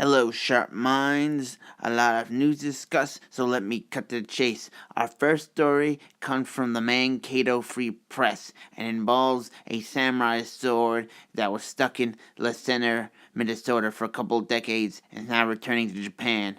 Hello, sharp minds. A lot of news to discuss, so let me cut to the chase. Our first story comes from the Mankato Free Press and involves a samurai sword that was stuck in La Center, Minnesota for a couple decades and is now returning to Japan.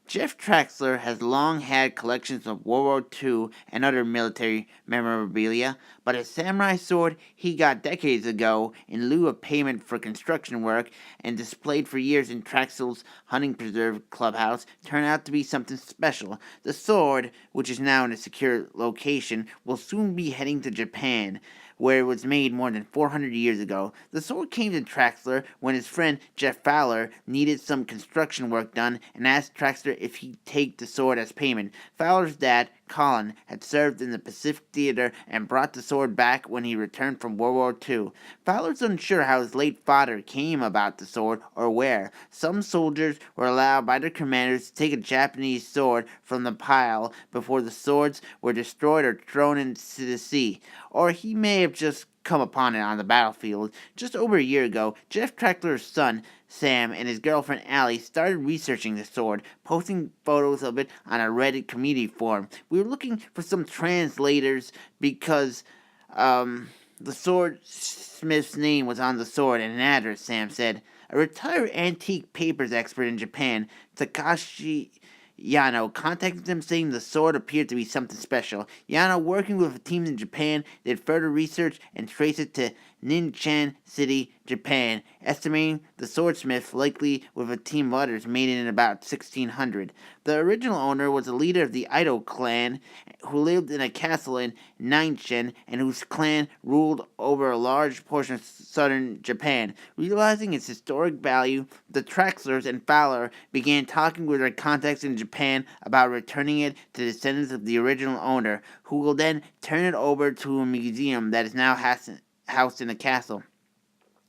Jeff Traxler has long had collections of World War II and other military memorabilia, but a samurai sword he got decades ago in lieu of payment for construction work and displayed for years in Traxler's hunting preserve clubhouse turned out to be something special. The sword, which is now in a secure location, will soon be heading to Japan, where it was made more than 400 years ago. The sword came to Traxler when his friend Jeff Fowler needed some construction work done and asked Traxler if he'd take the sword as payment. Fowler's dad, Colin, had served in the Pacific Theater and brought the sword back when he returned from World War II. Fowler's unsure how his late father came about the sword or where. Some soldiers were allowed by their commanders to take a Japanese sword from the pile before the swords were destroyed or thrown into the sea. Or he may have just come upon it on the battlefield. Just over a year ago, Jeff Traxler's son, Sam, and his girlfriend Allie started researching the sword, posting photos of it on a Reddit community forum. We were looking for some translators because the swordsmith's name was on the sword and an address, Sam said. A retired antique papers expert in Japan, Takashi Yano, contacted them saying the sword appeared to be something special. Yano, working with a team in Japan, did further research and traced it to Ninchan City, Japan, estimating the swordsmith likely with a team of others made it in about 1600. The original owner was a leader of the Edo clan who lived in a castle in Ninchan and whose clan ruled over a large portion of southern Japan. Realizing its historic value, the Traxlers and Fowler began talking with their contacts in Japan about returning it to descendants of the original owner, who will then turn it over to a museum that is now housed in a castle.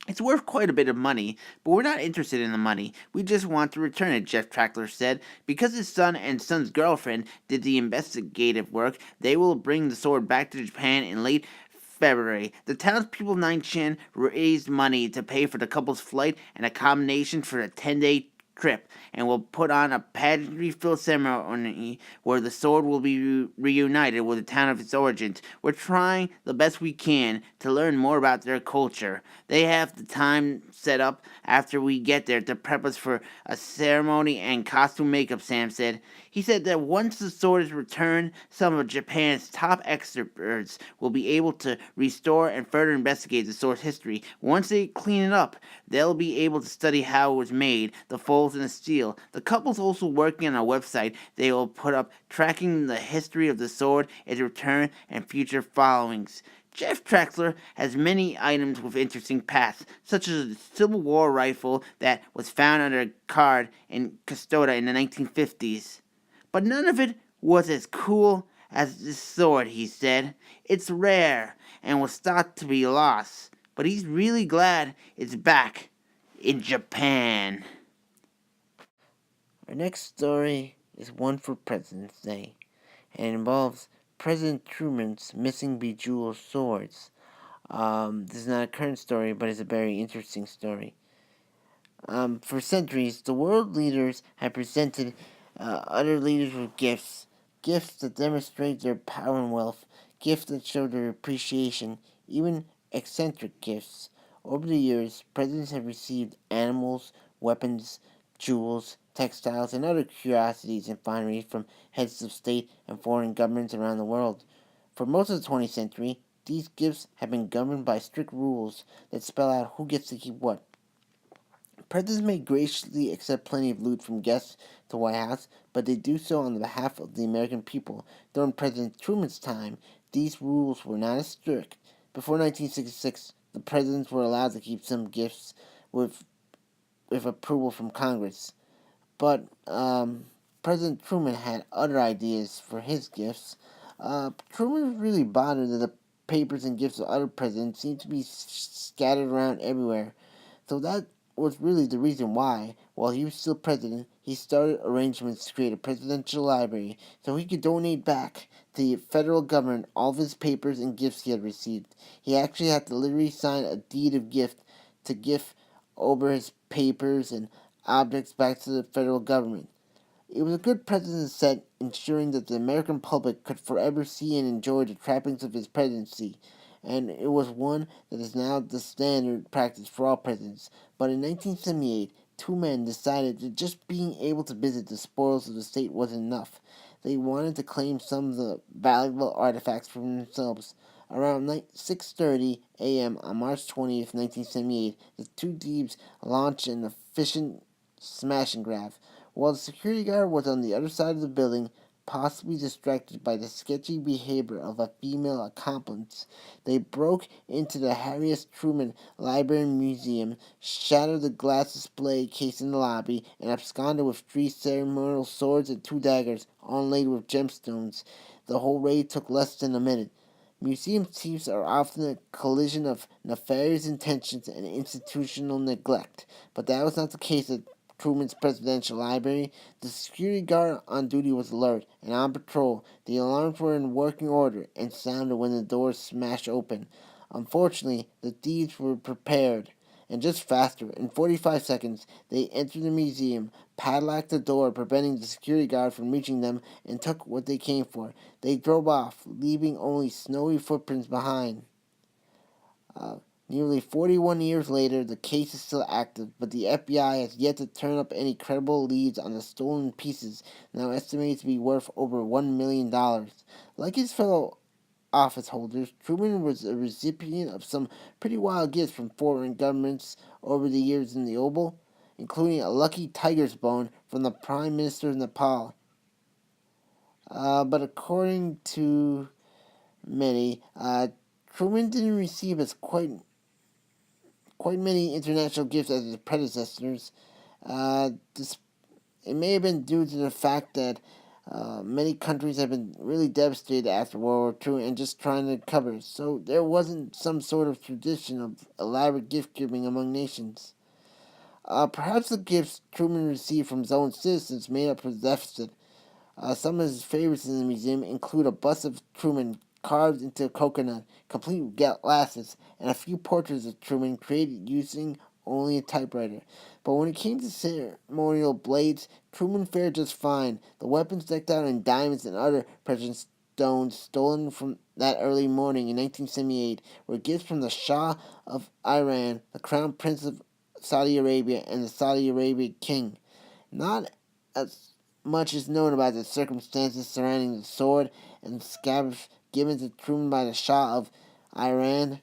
It's worth quite a bit of money, but we're not interested in the money. We just want to return it, Jeff Traxler said. Because his son and son's girlfriend did the investigative work, they will bring the sword back to Japan in late February. The townspeople of Ninchan raised money to pay for the couple's flight and accommodation for a 10-day trip, and will put on a pageantry-filled ceremony where the sword will be reunited with the town of its origins. We're trying the best we can to learn more about their culture. They have the time set up after we get there to prep us for a ceremony and costume makeup, Sam said. He said that once the sword is returned, some of Japan's top experts will be able to restore and further investigate the sword's history. Once they clean it up, they'll be able to study how it was made, the folds in the steel. The couple's also working on a website they will put up tracking the history of the sword, its return, and future followings. Jeff Traxler has many items with interesting pasts, such as a Civil War rifle that was found under a card in Custodia in the 1950s. But none of it was as cool as this sword, he said. It's rare and was thought to be lost, but he's really glad it's back in Japan. Our next story is one for President's Day, and it involves President Truman's missing bejeweled swords. This is not a current story, but it's a very interesting story. For centuries, the world leaders have presented other leaders with gifts that demonstrate their power and wealth, gifts that show their appreciation, even eccentric gifts. Over the years, presidents have received animals, weapons, jewels, textiles, and other curiosities and finery from heads of state and foreign governments around the world. For most of the 20th century, these gifts have been governed by strict rules that spell out who gets to keep what. Presidents may graciously accept plenty of loot from guests to the White House, but they do so on behalf of the American people. During President Truman's time, these rules were not as strict. Before 1966, the presidents were allowed to keep some gifts with approval from Congress. But President Truman had other ideas for his gifts. Truman was really bothered that the papers and gifts of other presidents seemed to be scattered around everywhere. So that was really the reason why, while he was still president, he started arrangements to create a presidential library so he could donate back to the federal government all of his papers and gifts he had received. He actually had to literally sign a deed of gift to give over his papers and objects back to the federal government. It was a good precedent set, ensuring that the American public could forever see and enjoy the trappings of his presidency, and it was one that is now the standard practice for all presidents. But in 1978, two men decided that just being able to visit the spoils of the state wasn't enough. They wanted to claim some of the valuable artifacts for themselves. Around 6:30 a.m. on March 20th, 1978, the two thieves launched an efficient smash and grab. While the security guard was on the other side of the building, possibly distracted by the sketchy behavior of a female accomplice, they broke into the Harry Truman Library and Museum, shattered the glass display case in the lobby, and absconded with three ceremonial swords and two daggers, all inlaid with gemstones. The whole raid took less than a minute. Museum thieves are often a collision of nefarious intentions and institutional neglect, but that was not the case at Truman's presidential library. The security guard on duty was alert and on patrol. The alarms were in working order and sounded when the doors smashed open. Unfortunately, the thieves were prepared and just faster. In 45 seconds, they entered the museum, padlocked the door, preventing the security guard from reaching them, and took what they came for. They drove off, leaving only snowy footprints behind. Uh, Nearly 41 years later, the case is still active, but the FBI has yet to turn up any credible leads on the stolen pieces, now estimated to be worth over $1 million. Like his fellow office holders, Truman was a recipient of some pretty wild gifts from foreign governments over the years in the Oval, including a lucky tiger's bone from the Prime Minister of Nepal. But according to many, Truman didn't receive as quite many international gifts as his predecessors. This It may have been due to the fact that many countries have been really devastated after World War II and just trying to recover. So there wasn't some sort of tradition of elaborate gift giving among nations. Perhaps the gifts Truman received from his own citizens made up for the deficit. Some of his favorites in the museum include a bust of Truman carved into a coconut, complete with glasses, and a few portraits of Truman created using only a typewriter. But when it came to ceremonial blades, Truman fared just fine. The weapons decked out in diamonds and other precious stones stolen from that early morning in 1978 were gifts from the Shah of Iran, the Crown Prince of Saudi Arabia, and the Saudi Arabia King. Not as much is known about the circumstances surrounding the sword and scabbard given to Truman by the Shah of Iran.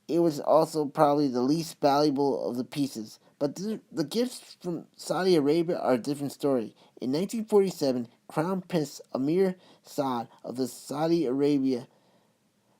It was also probably the least valuable of the pieces. But the gifts from Saudi Arabia are a different story. In 1947, Crown Prince Amir Saad of the Saudi Arabia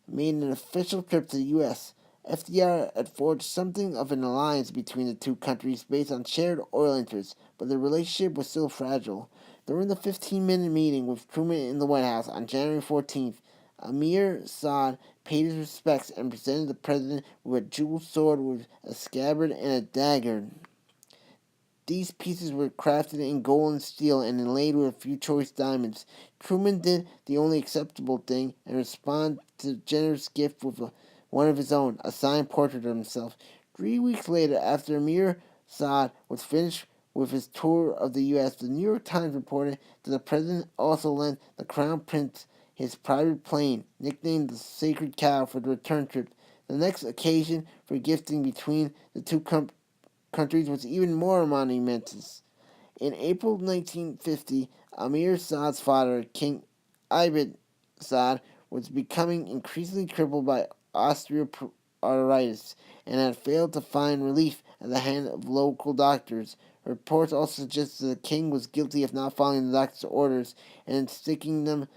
made an official trip to the U.S. FDR had forged something of an alliance between the two countries based on shared oil interests, but the relationship was still fragile. During the 15-minute meeting with Truman in the White House on January 14th, Amir Saad paid his respects and presented the president with a jeweled sword with a scabbard and a dagger. These pieces were crafted in gold and steel and inlaid with a few choice diamonds. Truman did the only acceptable thing and responded to the generous gift with one of his own, a signed portrait of himself. 3 weeks later, after Amir Saad was finished with his tour of the U.S., the New York Times reported that the president also lent the Crown Prince his private plane, nicknamed the Sacred Cow, for the return trip. The next occasion for gifting between the two countries was even more monumentous. In April 1950, Amir Saad's father, King Ibn Saad, was becoming increasingly crippled by osteoarthritis and had failed to find relief at the hand of local doctors. Reports also suggested the king was guilty of not following the doctor's orders and sticking them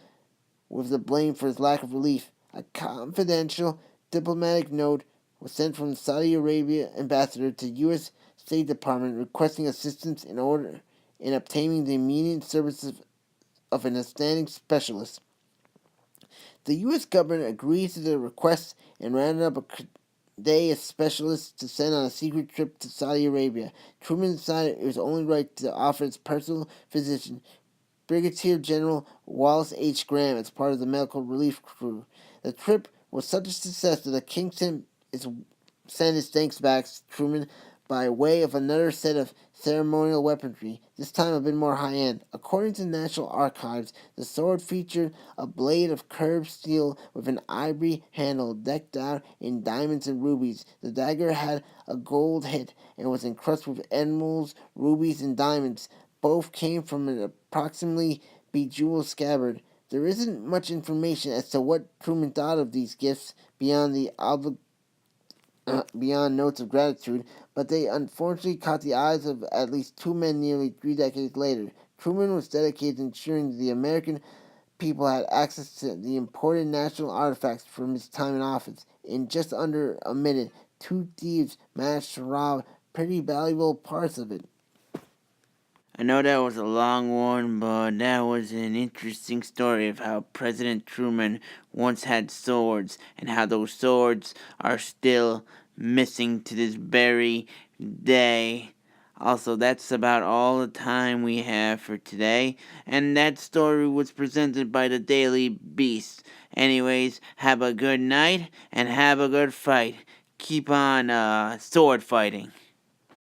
with the blame for his lack of relief. A confidential diplomatic note was sent from the Saudi Arabia ambassador to U.S. State Department requesting assistance in obtaining the immediate services of an outstanding specialist. The U.S. government agreed to the request and rounded up a day of specialists to send on a secret trip to Saudi Arabia. Truman decided it was only right to offer his personal physician, Brigadier General Wallace H. Graham, as part of the medical relief crew. The trip was such a success that the king sent his thanks back to Truman by way of another set of ceremonial weaponry, this time a bit more high-end. According to the National Archives, the sword featured a blade of curved steel with an ivory handle decked out in diamonds and rubies. The dagger had a gold hilt and was encrusted with emeralds, rubies, and diamonds. Both came from an approximately bejeweled scabbard. There isn't much information as to what Truman thought of these gifts beyond notes of gratitude, but they unfortunately caught the eyes of at least two men nearly 3 decades later. Truman was dedicated to ensuring that the American people had access to the important national artifacts from his time in office. In just under a minute, two thieves managed to rob pretty valuable parts of it. I know that was a long one, but that was an interesting story of how President Truman once had swords and how those swords are still missing to this very day. Also, that's about all the time we have for today, and that story was presented by the Daily Beast. Anyways, have a good night and have a good fight. Keep on sword fighting.